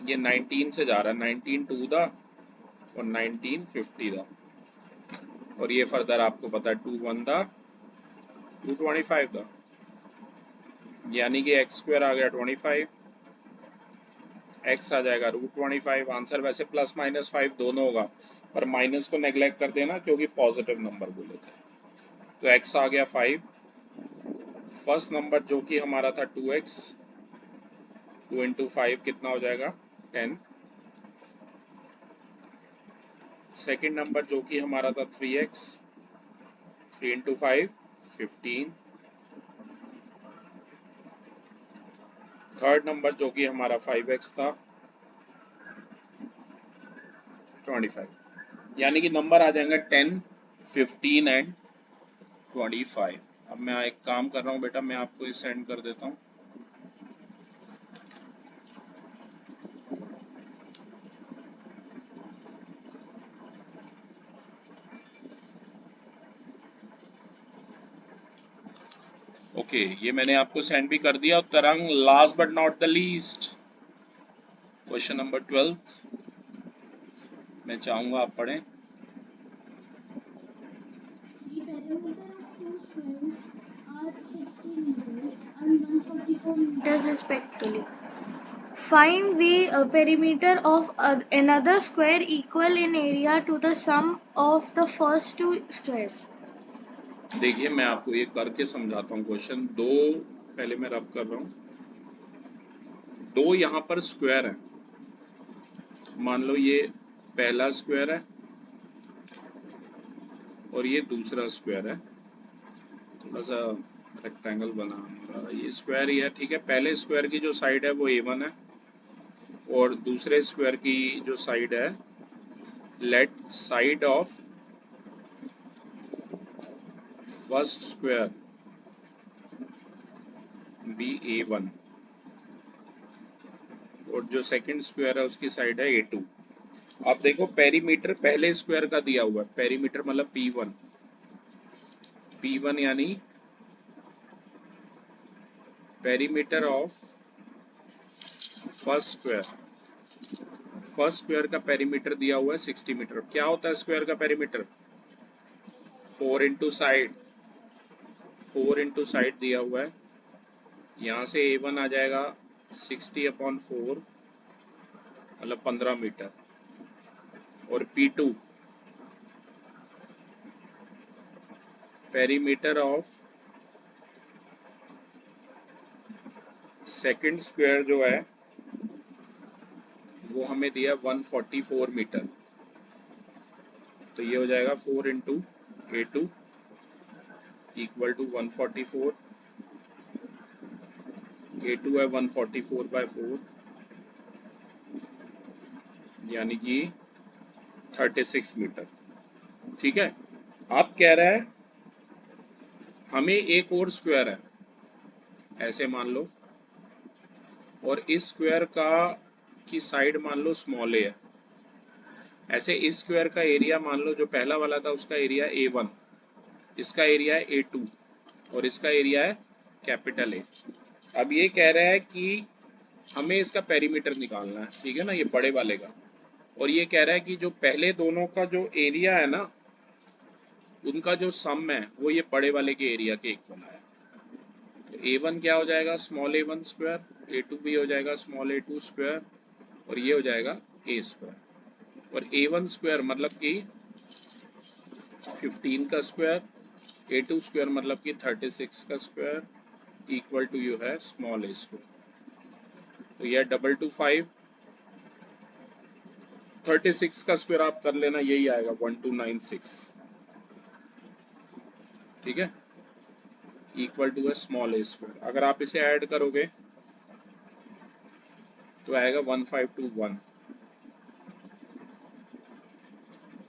A: ये 19 से जा रहा है, 19 2 द और 1950 था। और ये फर्दर आपको पता है 2 1 था 225 था, यानी कि एक्स स्क्वायर आ गया 25, एक्स आ जाएगा √25। आंसर वैसे ±5 दोनों होगा, पर माइनस को नेग्लेक्ट कर देना क्योंकि पॉजिटिव नंबर बोले थे। तो एक्स आ गया 5। फर्स्ट नंबर जो कि हमारा था 2x, 2 इंटू 5 कितना हो जाएगा 10। सेकेंड नंबर जो कि हमारा था 3x, 3 इंटू 5 15। थर्ड नंबर जो कि हमारा 5x था 25, यानी कि नंबर आ जाएंगे 10, 15 एंड 25। अब मैं एक काम कर रहा हूँ बेटा, मैं आपको ये सेंड कर देता हूँ। ओके, ये मैंने आपको सेंड भी कर दिया। तरंग, last but not the least, question number 12 मैं चाहूंगा आप पढ़ें।
B: The perimeter of two squares are 60 meters and 144 meters respectively. Find the perimeter of another square equal in area to the sum of the first two squares.
A: देखिए मैं आपको ये करके समझाता हूँ। क्वेश्चन दो पहले मैं रब कर रहा हूँ। दो यहाँ पर स्क्वायर है, मान लो ये पहला स्क्वायर है और ये दूसरा स्क्वायर है। थोड़ा सा रेक्टेंगल बना, ये स्क्वायर ही है, ठीक है। पहले स्क्वायर की जो साइड है वो A1 है और दूसरे स्क्वायर की जो साइड है, let side of first square be A1 और जो सेकंड स्क्वायर है उसकी साइड है A2। आप देखो पेरीमीटर पहले स्क्वायर का दिया हुआ है, पेरीमीटर मतलब P1, P1 यानी perimeter of first square. First square का पेरीमीटर दिया हुआ है 60 मीटर। क्या होता है स्क्वायर का perimeter? 4 into side, 4 into side दिया हुआ है। यहाँ से A1 आ जाएगा 60/4 मतलब 15 मीटर। और P2 perimeter of second square जो है वो हमें दिया 144 मीटर। तो ये हो जाएगा 4 into A2 equal to 144। A2 है 144/4 यानी कि 36 मीटर, ठीक है। आप कह रहे हैं हमें एक और स्क्वायर है, ऐसे मान लो, और इस स्क्वायर का की साइड मान लो स्मॉल ए है। ऐसे इस स्क्वायर का एरिया मान लो जो पहला वाला था उसका एरिया A1, इसका एरिया है A2 और इसका एरिया है कैपिटल A। अब ये कह रहा है कि हमें इसका पेरीमीटर निकालना है, ठीक है ना, ये बड़े वाले का। और ये कह रहा है कि जो पहले दोनों का जो एरिया है ना, उनका जो सम है वो ये बड़े वाले के एरिया के इक्वल है। तो A1 क्या हो जाएगा स्मॉल A1 स्क्वायर, A2 भी हो जाएगा स्मॉल A2 स्क्वायर और ये हो जाएगा A स्क्वायर। और A1 स्क्वायर मतलब कि 15 का स्क्वायर, A2 स्क्वायर मतलब कि 36 का स्क्वायर इक्वल टू यू है स्मॉल A स्क्वायर। तो यह 225, 36 का स्क्वायर आप कर लेना, यही आएगा 1296, ठीक है, इक्वल टू है स्मॉल A स्क्वायर। अगर आप इसे ऐड करोगे तो आएगा 1521।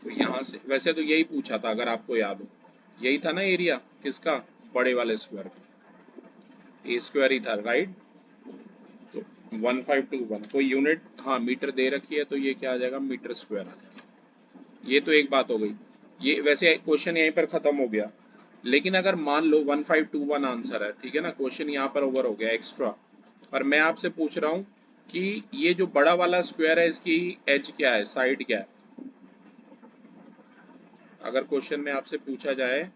A: तो यहाँ से वैसे तो यही पूछा था अगर आपको याद हो, यही था ना एरिया किसका, बड़े वाले स्क्वायर का, A स्क्वायर ही था, राइट। तो 1521 कोई यूनिट, हाँ मीटर दे रखी है तो ये क्या आ जाएगा मीटर स्क्वायर आ जाएगा। ये तो एक बात हो गई, ये वैसे क्वेश्चन यहीं पर खत्म हो गया। लेकिन अगर मान लो 1521 आंसर है, ठीक है ना, क्वेश्चन यहाँ पर ओवर हो गया एक्स्ट्रा। पर मैं आपसे पूछ रहा हूँ कि ये जो बड़ा वाला स्क्वायर है इसकी एज क्या है, साइड क्या है, अगर क्वेश्चन में आपसे पूछा जाए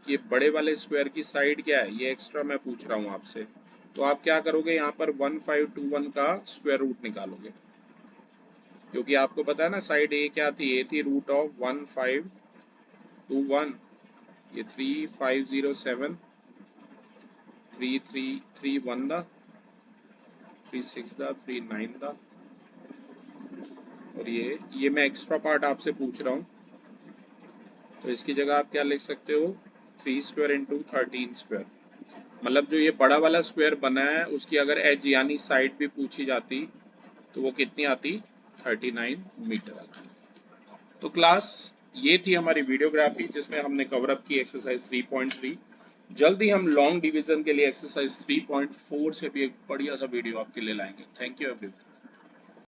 A: कि ये बड़े वाले स्क्वायर की साइड क्या है, ये एक्स्ट्रा मैं पूछ रहा हूँ आपसे, तो आप क्या करोगे, यहाँ पर 1521 का स्क्वायर रूट निकालोगे, क्योंकि आपको पता है ना साइड ए क्या थी, ए थी रूट ऑफ 1521, ये 3507, 3331 दा, 36 दा, 39 दा, और ये मैं एक्स्ट्रा पार्ट आपसे पूछ रहा हूँ, तो इसकी जगह आप क्या लिख सकते हो, 3 स्क्वायर इंटू 13 स्क्वायर। मतलब जो ये बड़ा वाला स्क्वायर बना है उसकी अगर एज यानी साइड भी पूछी जाती तो वो कितनी आती, 39 मीटर आती। तो क्लास ये थी हमारी वीडियोग्राफी जिसमें हमने कवर अप की एक्सरसाइज 3.3। जल्दी हम लॉन्ग डिवीजन के लिए एक्सरसाइज 3.4 से भी एक बढ़िया सा वीडियो आपके लिए लाएंगे। Thank you everyone.